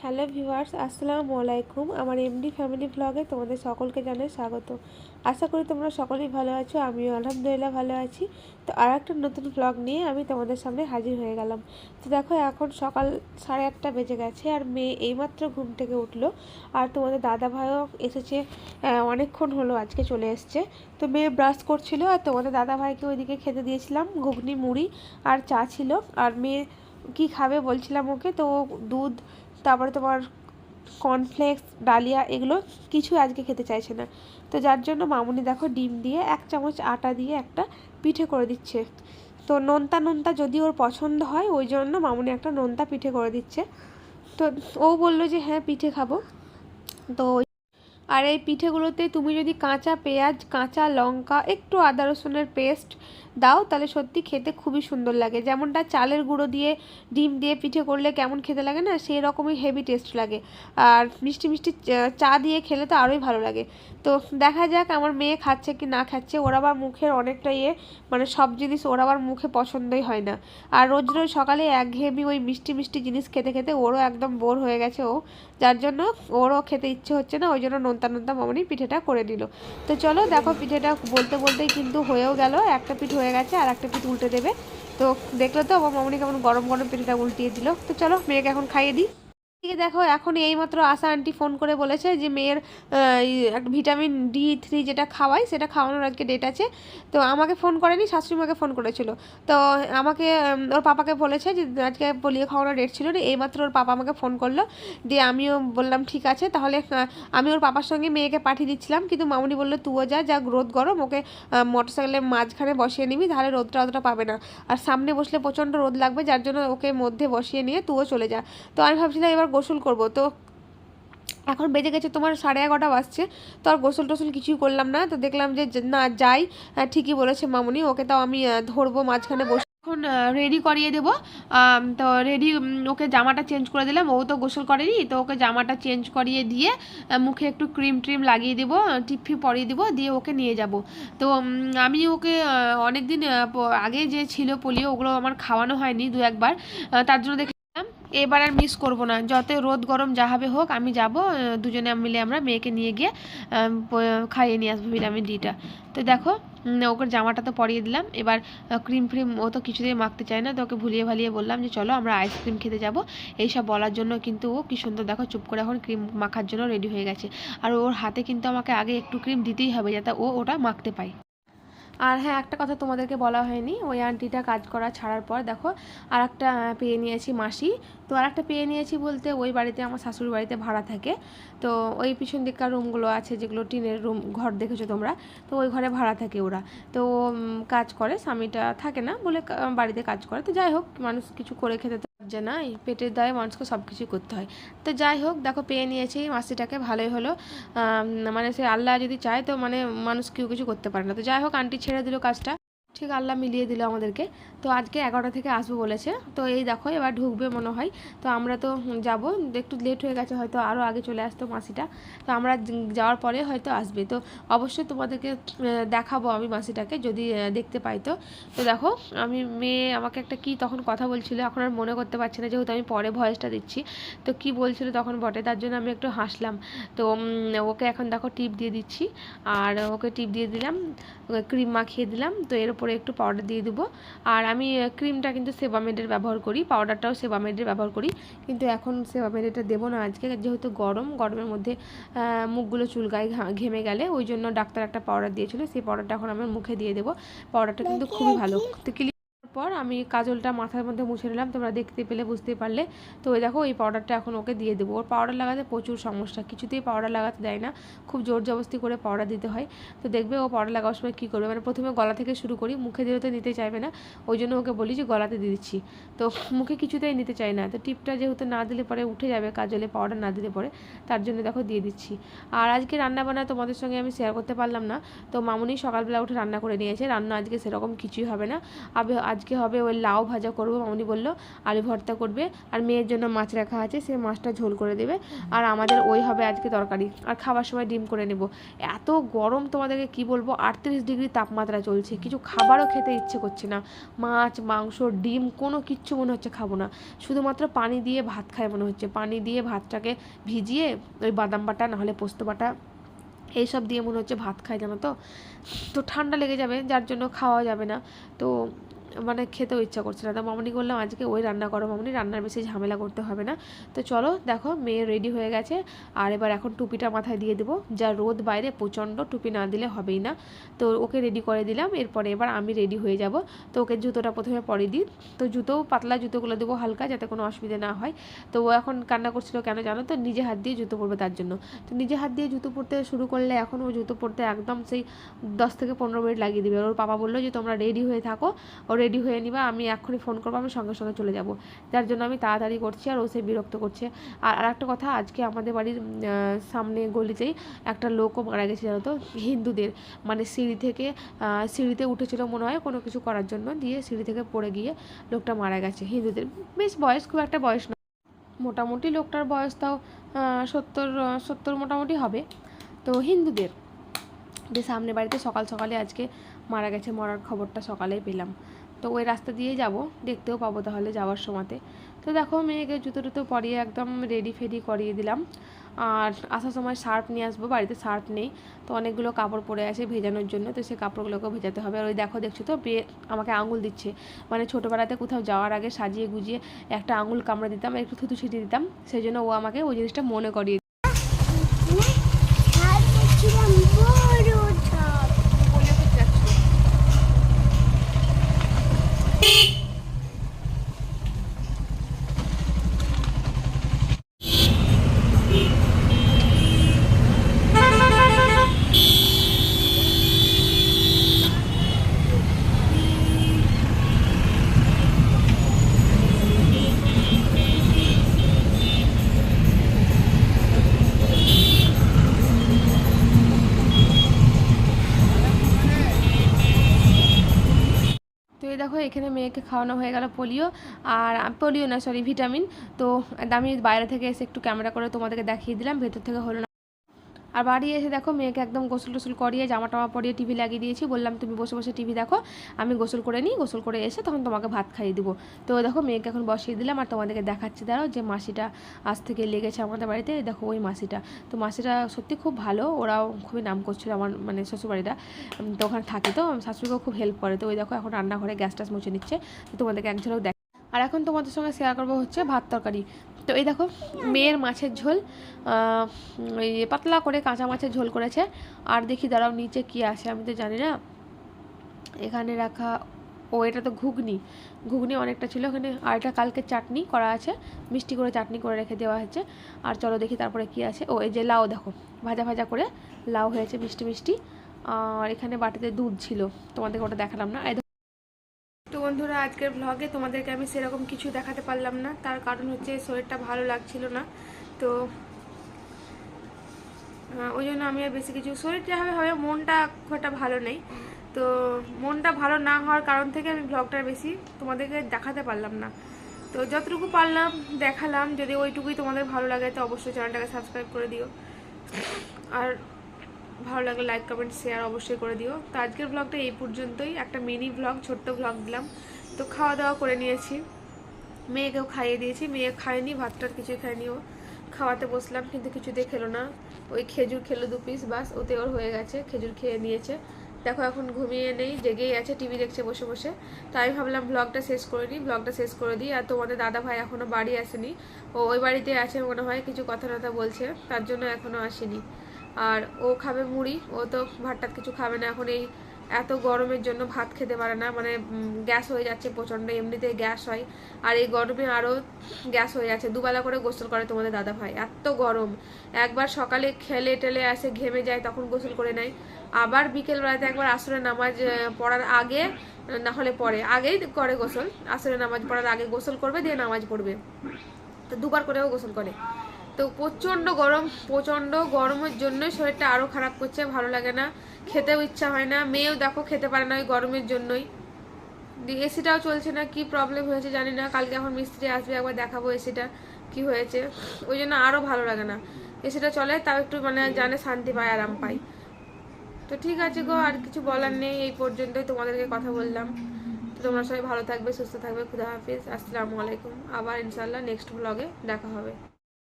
Hello viewers, আসসালামু আলাইকুম। আমার এমডি ফ্যামিলি ভ্লগে তোমাদের সকলকে জানাই স্বাগত। আশা করি তোমরা সকলেই ভালো আছো, আমিও আলহামদুলিল্লাহ ভালো আছি। তো আর একটা নতুন ভ্লগ নিয়ে আমি তোমাদের সামনে হাজির হয়ে গেলাম। তো দেখো, এখন সকাল 8:30 বেজে গেছে আর মেয়ে এইমাত্র ঘুম থেকে উঠলো। আর তোমাদের দাদা ভাইও এসেছে, অনেকক্ষণ হলো আজকে চলে এসছে। তো মেয়ে ব্রাশ করছিল আর তোমাদের দাদা ভাইকে ওইদিকে খেতে দিয়েছিলাম ঘুগনি মুড়ি আর চা ছিল। আর মেয়ে কি খাবে বলছিলাম ওকে, তো দুধ, তারপরে তোমার কর্নফ্লেক্স, ডালিয়া, এগুলো কিছু আজকে খেতে চাইছে না। তো যার জন্য মামুনি দেখো ডিম দিয়ে 1 চামচ আটা দিয়ে একটা পিঠে করে দিচ্ছে। তো নোনতা নোনতা যদি ওর পছন্দ হয় ওই জন্য মামুনি একটা নোনতা পিঠে করে দিচ্ছে। তো ও বললো যে হ্যাঁ পিঠে খাবো। তো আর এই পিঠেগুলোতে তুমি যদি কাঁচা পেঁয়াজ, কাঁচা লঙ্কা, একটু আদা রসুনের পেস্ট দাও তাহলে সত্যি খেতে খুবই সুন্দর লাগে। যেমনটা চালের গুঁড়ো দিয়ে ডিম দিয়ে পিঠে করলে কেমন খেতে লাগে না, সেই রকমই হেভি টেস্ট লাগে। আর মিষ্টি মিষ্টি চা দিয়ে খেলে তো আরোই ভালো লাগে। তো দেখা যাক আমার মেয়ে খাচ্ছে কি না খাচ্ছে। ওর আবার মুখের অনেকটা মানে সব জিনিস ওর আবার মুখে পছন্দই হয় না। আর রোজ রোজ সকালে একঘেয়েমি ওই মিষ্টি মিষ্টি জিনিস খেতে খেতে ওরও একদম বোর হয়ে গেছে ও, যার জন্য ওরও খেতে ইচ্ছে হচ্ছে না। ওই জন্য নোনতা নোনতা মামনি পিঠেটা করে দিল। তো চলো দেখো, পিঠেটা বলতে বলতেই কিন্তু হয়েও গেল। একটা পিঠ হয়ে গেছে আর একটা পিঠ উল্টে দেবে। তো দেখলো তো আমার মামনি কেমন গরম গরম পিঠেটা উল্টিয়ে দিল। তো চলো মেয়েকে এখন খাইয়ে দিই। এদিকে দেখো, এখন এইমাত্র আশা আন্টি ফোন করে বলেছে যে মেয়ের একটা ভিটামিন D3 যেটা খাওয়াই সেটা খাওয়ানোর আজকে ডেট আছে। তো আমাকে ফোন করেনি, শাশুড়িমাকে ফোন করেছিল। তো আমাকে ওর পাপাকে বলেছে যে আজকে পোলিও খাওয়ানোর ডেট ছিল না। এইমাত্র ওর পাপা আমাকে ফোন করলো, দিয়ে আমিও বললাম ঠিক আছে তাহলে। আমি ওর পাপার সঙ্গে মেয়েকে পাঠিয়ে দিচ্ছিলাম, কিন্তু মামুনি বললো তুইও যা, যা রোদ গরম, ওকে মোটরসাইকেলের মাঝখানে বসিয়ে নিবি, তাহলে রোদটা অতটা পাবে না। আর সামনে বসলে প্রচণ্ড রোদ লাগবে, যার জন্য ওকে মধ্যে বসিয়ে নিয়ে তুইও চলে যা। তো আমি ভাবছিলাম এবার গোসল করব। তো এখন বেজে গেছে তোমার 11:30 বাজছে। তো আর গোসল টোসল কিছুই করলাম না। তো দেখলাম যে না যাই, ঠিকই বলেছে মামুনি, ওকে তাও আমি ধরবো মাঝখানে বসে। এখন রেডি করিয়ে দেবো। তো রেডি, ওকে জামাটা চেঞ্জ করে দিলাম। ও তো গোসল করেনি, তো ওকে জামাটা চেঞ্জ করিয়ে দিয়ে মুখে একটু ক্রিম ট্রিম লাগিয়ে দেবো, টিপফি পরিয়ে দেবো, দিয়ে ওকে নিয়ে যাব। তো আমি ওকে অনেক দিন আগে যে ছিল পোলিও, ওগুলো আমার খাওয়ানো হয়নি, 2-1 বার। তার জন্য এবার আর মিস করব না। যত রোদ গরম যা হবে হোক আমি যাব, দুজনে মিলে আমরা মেয়েকে নিয়ে গিয়ে খাইয়ে নিয়ে আসবো ভিটামিন D-টা। তো দেখো, ওকে জামাটা তো পরিয়ে দিলাম। এবার ক্রিম ফ্রিম ও তো কিছুতেই মাখতে চায় না, তো ওকে ভুলিয়ে ভালিয়ে বললাম যে চলো আমরা আইসক্রিম খেতে যাব। এইসব বলার জন্য কিন্তু ও কি সুন্দর দেখো চুপ করে এখন ক্রিম মাখার জন্য রেডি হয়ে গেছে। আর ওর হাতে কিন্তু আমাকে আগে একটু ক্রিম দিতেই হবে যাতে ও ওটা মাখতে পায়। আর হ্যাঁ, একটা কথা তোমাদেরকে বলা হয়নি, ওই আন্টিটা কাজ করা ছাড়ার পর দেখো আর একটা পেয়ে নিয়েছি মাসি। তো আর একটা পেয়ে নিয়েছি বলতে, ওই বাড়িতে আমার শাশুড়ি বাড়িতে ভাড়া থাকে। তো ওই পিছন দিককার রুমগুলো আছে যেগুলো টিনের রুম ঘর দেখেছো তোমরা, তো ওই ঘরে ভাড়া থাকে ওরা। তো কাজ করে, স্বামীটা থাকে না বলে বাড়িতে কাজ করে। তো যাই হোক, মানুষ কিছু করে খেতে তো পারছে না, এই পেটের দায়ে মানুষকে সব কিছুই করতে হয়। তো যাই হোক দেখো, পেয়ে নিয়েছি মাসিটাকে, ভালোই হলো। মানে সে আল্লাহ যদি চায় তো মানে মানুষ কেউ কিছু করতে পারে না। তো যাই হোক, আন্টি ছেড়ে দিল কাজটা, ঠিক আল্লাহ মিলিয়ে দিল আমাদেরকে। তো আজকে 11টা থেকে আসবো বলেছে। তো এই দেখো এবার ঢুকবে মনে হয়। তো আমরা তো যাব, একটু লেট হয়ে গেছে, হয়তো আরও আগে চলে আসতো মাসিটা। তো আমরা যাওয়ার পরে হয়তো আসবে। তো অবশ্যই তোমাদেরকে দেখাবো আমি মাসিটাকে যদি দেখতে পাই। তো তো দেখো, আমি মেয়ে আমাকে একটা কি তখন কথা বলছিল, এখন আর মনে করতে পারছি না যেহেতু আমি পরে ভয়েসটা দিচ্ছি। তো কি বলছিল তখন বটে, তার জন্য আমি একটু হাসলাম। তো ওকে এখন দেখো টিপ দিয়ে দিচ্ছি। আর ওকে টিপ দিয়ে দিলাম, ক্রিম মাখিয়ে দিলাম। তো এর উপরে একটু পাউডার দিয়ে দেবো। আর আমি ক্রিমটা কিন্তু সেবামেডের ব্যবহার করি, পাউডারটাও সেবামেডের ব্যবহার করি। কিন্তু এখন সেবামেডেরটা দেবো না আজকে, যেহেতু গরমের মধ্যে মুখগুলো চুলকায় ঘেমে গেলে, ওই জন্য ডাক্তার একটা পাউডার দিয়েছিল, সেই পাউডারটা এখন আমার মুখে দিয়ে দেবো। পাউডারটা কিন্তু খুবই ভালো। তো পর আমি কাজলটা মাথার মধ্যে মুছে নিলাম, তোমরা দেখতে পেলে বুঝতে পারলে। তো ওই দেখো এই পাউডারটা এখন ওকে দিয়ে দেবো। ওর পাউডার লাগাতে প্রচুর সমস্যা, কিছুতেই পাউডার লাগাতে দেয় না, খুব জোর জবস্তি করে পাউডার দিতে হয়। তো দেখবে ও পাউডার লাগানোর সময় কী করবে, মানে প্রথমে গলা থেকে শুরু করি, মুখে দিলে তো নিতে চাইবে না, ওই জন্য ওকে বলি যে গলাতে দিয়ে দিচ্ছি। তো মুখে কিছুতেই নিতে চায় না। তো টিপটা যেহেতু না দিলে পরে উঠে যাবে কাজলে, পাউডার না দিলে পরে, তার জন্য দেখো দিয়ে দিচ্ছি। আর আজকে রান্নাবান্না তোমাদের সঙ্গে আমি শেয়ার করতে পারলাম না। তো মামুনি সকালবেলা উঠে রান্না করে নিয়েছে, রান্না আজকে সেরকম কিছুই হবে না। আজকে হবে ওই লাউ ভাজা করবো, মামনি বললো আলু ভর্তা করবে, আর মেয়ের জন্য মাছ রাখা আছে, সে মাছটা ঝোল করে দেবে, আর আমাদের ওই হবে আজকে তরকারি, আর খাবার সময় ডিম করে নেব। এত গরম তোমাদেরকে কি বলবো, 38 ডিগ্রি তাপমাত্রা চলছে, কিছু খাবারও খেতে ইচ্ছে করছে না, মাছ মাংস ডিম কোনো কিচ্ছু মনে হচ্ছে খাবো না, শুধুমাত্র পানি দিয়ে ভাত খায় মনে হচ্ছে, পানি দিয়ে ভাতটাকে ভিজিয়ে ওই বাদাম বাটা নাহলে পোস্ত বাটা এইসব দিয়ে মনে হচ্ছে ভাত খায়, জানো তো। তো ঠান্ডা লেগে যাবে, যার জন্য খাওয়া যাবে না, তো মানে খেতেও ইচ্ছা করছে না। তো মামনিকে বললাম আজকে ওই রান্না করো মামনি, রান্নার বেশি ঝামেলা করতে হবে না। তো চলো দেখো মেয়ে রেডি হয়ে গেছে, আর এবার এখন টুপিটা মাথায় দিয়ে দেবো, যা রোদ বাইরে প্রচণ্ড, টুপি না দিলে হবেই না। তো ওকে রেডি করে দিলাম, এরপরে এবার আমি রেডি হয়ে যাব। তো ওকে জুতোটা প্রথমে পরে দিই, তো জুতো পাতলা জুতোগুলো দেবো হালকা, যাতে কোনো অসুবিধা না হয়। তো ও এখন কান্না করছিল কেন জানো তো, নিজে হাত দিয়ে জুতো পরবে তার জন্য। তো নিজে হাত দিয়ে জুতো পরতে শুরু করলে এখন ও জুতো পরতে একদম সেই 10 থেকে 15 মিনিট লাগিয়ে দিবে। ওর পাপা বললো যে তোমরা রেডি হয়ে থাকো, ও রেডি হয়ে নিবা, আমি এক্ষুনি ফোন করবো, আমি সঙ্গে সঙ্গে চলে যাব, যার জন্য আমি তাড়াতাড়ি করছি, আর ও সে বিরক্ত করছে। আর একটা কথা, আজকে আমাদের বাড়ির সামনে গলিতেই একটা লোকও মারা গেছে জানো তো, হিন্দুদের, মানে সিঁড়িতে উঠেছিল মনে হয় কোনো কিছু করার জন্য, দিয়ে সিঁড়ি থেকে পড়ে গিয়ে লোকটা মারা গেছে, হিন্দুদের, বেশ বয়স, খুব একটা বয়স না, মোটামুটি লোকটার বয়স তাও 70 মোটামুটি হবে। তো হিন্দুদের যে সামনে বাড়িতে সকাল সকালে আজকে মারা গেছে, মরার খবরটা সকালেই পেলাম। তো ওই রাস্তা দিয়ে যাব, দেখতেও পাবো তাহলে যাওয়ার সময়তে। তো দেখো মেয়েকে জুতো টুতো পরিয়ে একদম রেডি ফেডি করিয়ে দিলাম, আর আসার সময় সার্ফ নিয়ে আসবো, বাড়িতে সার্ফ নেই, তো অনেকগুলো কাপড় পরে আছে ভেজানোর জন্য, তো সেই কাপড়গুলোকেও ভেজাতে হবে। আর ওই দেখছো তো বিয়ে আমাকে আঙুল দিচ্ছে, মানে ছোটোবেলাতে কোথাও যাওয়ার আগে সাজিয়ে গুজিয়ে একটা আঙুল কামড়ে দিতাম, একটু থুতু ছিটিয়ে দিতাম, সেই জন্য ও আমাকে ওই জিনিসটা মনে করিয়ে। তো এই দেখো এখানে মেয়েকে খাওয়ানো হয়ে গেল পোলিও, আর পোলিও না সরি ভিটামিন। তো আমি বাইরে থেকে এসে একটু ক্যামেরা করে তোমাদেরকে দেখিয়ে দিলাম, ভেতর থেকে হলো না। আর বাড়ি এসে দেখো মেয়েকে একদম গোসল টোসল করিয়ে জামা টামা পরিয়ে টিভি লাগিয়ে দিয়েছি, বললাম তুমি বসে বসে টিভি দেখো, আমি গোসল করে নিই, গোসল করে এসে তখন তোমাকে ভাত খাইয়ে দিব। তো দেখো মেয়েকে এখন বসিয়ে দিলাম, আর তোমাদেরকে দেখাচ্ছি দাঁড়াও যে মাসিটা আজ থেকে লেগেছে আমাদের বাড়িতে, দেখো ওই মাসিটা। তো মাসিটা সত্যি খুব ভালো, ওরাও খুবই নাম করছিল আমার মানে শ্বশুরবাড়িটা, তো ওখানে থাকি, তো শাশুড়িকেও খুব হেল্প করে। তো ওই দেখো এখন রান্নাঘরে গ্যাস ট্যাস মুছে নিচ্ছে, তো তোমাদেরকে এক ঝলক দেখ। আর এখন তোমাদের সঙ্গে শেয়ার করবো হচ্ছে ভাত তরকারি। তো এই দেখো মেয়ের মাছের ঝোল, ওই পাতলা করে কাঁচা মাছের ঝোল করেছে। আর দেখি দাঁড়াও নিচে কি আছে আমি তো জানি না, এখানে রাখা, ও এটা তো ঘুগনি, ঘুগনি অনেকটা ছিল এখানে, আর এটা কালকে চাটনি করা আছে, মিষ্টি করে চাটনি করে রেখে দেওয়া হয়েছে। আর চলো দেখি তারপরে কি আছে, ও এই যে লাউ দেখো ভাজা ভাজা করে লাউ হয়েছে মিষ্টি মিষ্টি, আর এখানে বাটিতে দুধ ছিল, তোমাদেরকে ওটা দেখালাম না। তো বন্ধুরা আজকের ব্লগে তোমাদেরকে আমি সেরকম কিছু দেখাতে পারলাম না, তার কারণ হচ্ছে শরীরটা ভালো লাগছিল না, তো ওই জন্য আমি আর বেশি কিছু, শরীরটা হবে মনটা খুব একটা ভালো নেই, তো মনটা ভালো না হওয়ার কারণ থেকে আমি ব্লগটা বেশি তোমাদেরকে দেখাতে পারলাম না। তো যতটুকু পারলাম দেখালাম, যদি ওইটুকুই তোমাদের ভালো লাগে তো অবশ্যই চ্যানেলটাকে সাবস্ক্রাইব করে দিও, আর ভালো লাগলে লাইক কমেন্ট শেয়ার অবশ্যই করে দিও। তো আজকের ব্লগটা এই পর্যন্তই, একটা মিনি ব্লগ, ছোট্ট ব্লগ দিলাম। তো খাওয়া দাওয়া করে নিয়েছি, মেয়েকেও খাইয়ে দিয়েছি, মেয়ে খায়নি, ভাতটার কিছুই খায়নি, ও খাওয়াতে বসলাম কিন্তু কিছুতেই খেলো না, ওই খেজুর খেলো 2 পিস বাস, ওতে ওর হয়ে গেছে, খেজুর খেয়ে নিয়েছে। দেখো এখন ঘুমিয়ে নেই, জেগেই আছে, টিভি দেখছে বসে বসে। তাই ভাবলাম ব্লগটা শেষ করে নিই, ব্লগটা শেষ করে দিই। আর তোমাদের দাদা ভাই এখনও বাড়ি আসেনি, ও ওই বাড়িতে আছে মনে হয়, কিছু কথা টথা বলছে, তার জন্য এখনও আসেনি। আর ও খাবে মুড়ি, ও তো ভাতটাত কিছু খাবে না এখন, এই এত গরমের জন্য ভাত খেতে পারে না, মানে গ্যাস হয়ে যাচ্ছে প্রচণ্ড, এমনিতেই গ্যাস হয়, আর এই গরমে আরও গ্যাস হয়ে যাচ্ছে। দুবেলা করে গোসল করে তোমাদের দাদা ভাই, এত গরম, একবার সকালে খেলে টেলে আসে ঘেমে যায় তখন গোসল করে নেয়, আবার বিকেলবেলাতে একবার আসরের নামাজ পড়ার আগে না হলে পরে, আগেই করে গোসল, আসরের নামাজ পড়ার আগে গোসল করবে, দিয়ে নামাজ পড়বে, তো দুবার করেও গোসল করে। তো প্রচণ্ড গরম, প্রচণ্ড গরমের জন্যই শরীরটা আরও খারাপ করছে, ভালো লাগে না, খেতেও ইচ্ছা হয় না, মেয়েও দেখো খেতে পারে না ওই গরমের জন্যই, এসিটাও চলছে না, কি প্রবলেম হয়েছে জানি না। কালকে এখন মিস্ত্রি আসবে, একবার দেখাবো এসিটা কি হয়েছে। ওই জন্য আরও ভালো লাগে না। এসিটা চলে তাও একটু মানে জানে শান্তি পাই, আরাম পাই। তো ঠিক আছে গো, আর কিছু বলার নেই, এই পর্যন্তই তোমাদেরকে কথা বললাম। তো তোমরা সবাই ভালো থাকবে, সুস্থ থাকবে। খুদা হাফিজ, আসসালামু আলাইকুম। আবার ইনশাল্লাহ নেক্সট ব্লগে দেখা হবে।